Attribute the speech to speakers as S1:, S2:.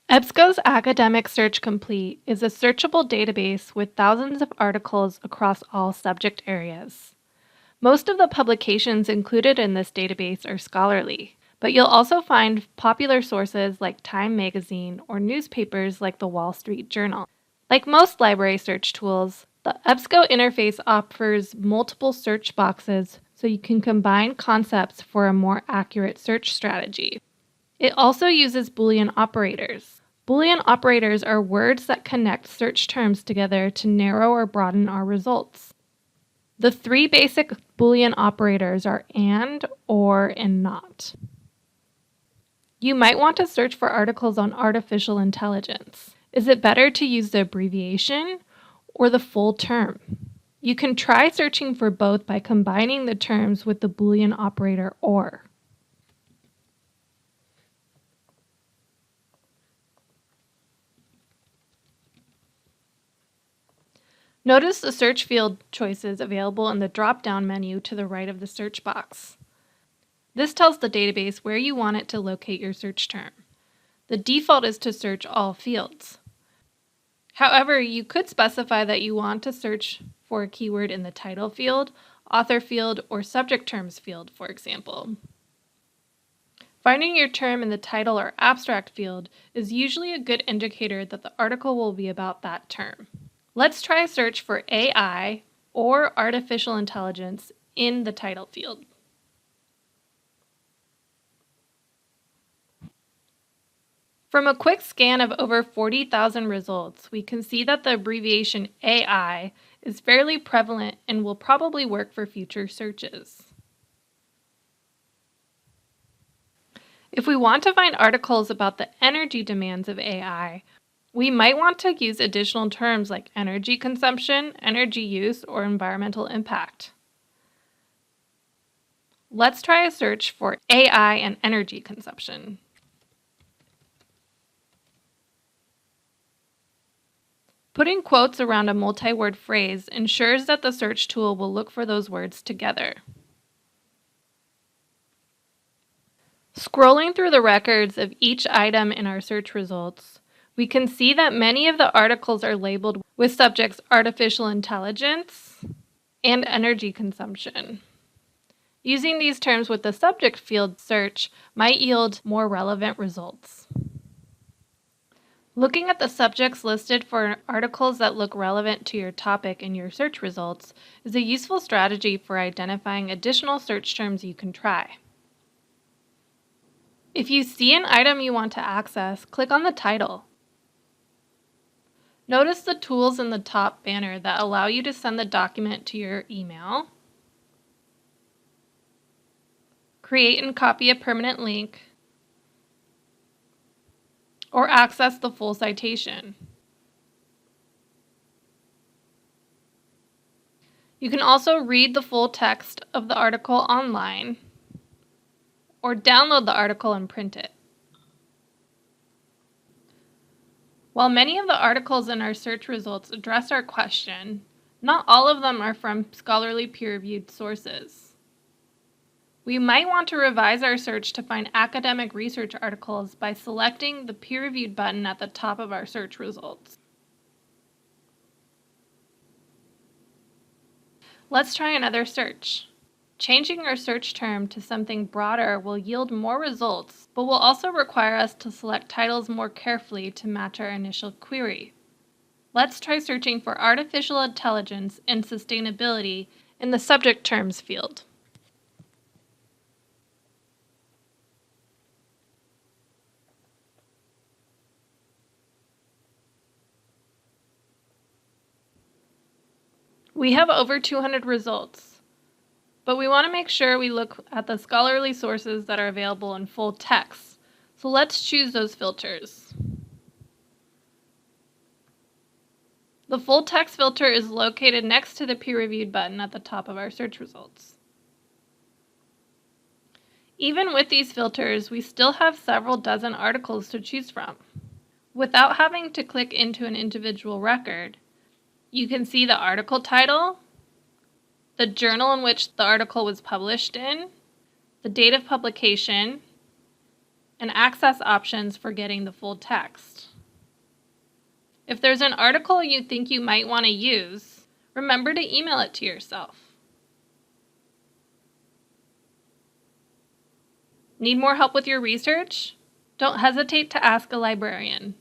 S1: EBSCO's Academic Search Complete is a searchable database with thousands of articles across all subject areas. Most of the publications included in this database are scholarly, but you'll also find popular sources like Time magazine or newspapers like the Wall Street Journal. Like most library search tools, the EBSCO interface offers multiple search boxes so you can combine concepts for a more accurate search strategy. It also uses Boolean operators. Boolean operators are words that connect search terms together to narrow or broaden our results. The three basic Boolean operators are AND, OR, and NOT. You might want to search for articles on artificial intelligence. Is it better to use the abbreviation or the full term? You can try searching for both by combining the terms with the Boolean operator OR. Notice the search field choices available in the drop-down menu to the right of the search box. This tells the database where you want it to locate your search term. The default is to search all fields. However, you could specify that you want to search for a keyword in the title field, author field, or subject terms field, for example. Finding your term in the title or abstract field is usually a good indicator that the article will be about that term. Let's try a search for AI or artificial intelligence in the title field. From a quick scan of over 40,000 results, we can see that the abbreviation AI is fairly prevalent and will probably work for future searches. If we want to find articles about the energy demands of AI, we might want to use additional terms like energy consumption, energy use, or environmental impact. Let's try a search for AI and energy consumption. Putting quotes around a multi-word phrase ensures that the search tool will look for those words together. Scrolling through the records of each item in our search results, we can see that many of the articles are labeled with subjects artificial intelligence and energy consumption. Using these terms with the subject field search might yield more relevant results. Looking at the subjects listed for articles that look relevant to your topic in your search results is a useful strategy for identifying additional search terms you can try. If you see an item you want to access, click on the title. Notice the tools in the top banner that allow you to send the document to your email, create and copy a permanent link, or access the full citation. You can also read the full text of the article online or download the article and print it. While many of the articles in our search results address our question, not all of them are from scholarly peer-reviewed sources. We might want to revise our search to find academic research articles by selecting the peer-reviewed button at the top of our search results. Let's try another search. Changing our search term to something broader will yield more results, but will also require us to select titles more carefully to match our initial query. Let's try searching for artificial intelligence and sustainability in the subject terms field. We have over 200 results. But we want to make sure we look at the scholarly sources that are available in full text. So let's choose those filters. The full text filter is located next to the peer-reviewed button at the top of our search results. Even with these filters, we still have several dozen articles to choose from. Without having to click into an individual record, you can see the article title, the journal in which the article was published in, the date of publication, and access options for getting the full text. If there's an article you think you might want to use, remember to email it to yourself. Need more help with your research? Don't hesitate to ask a librarian.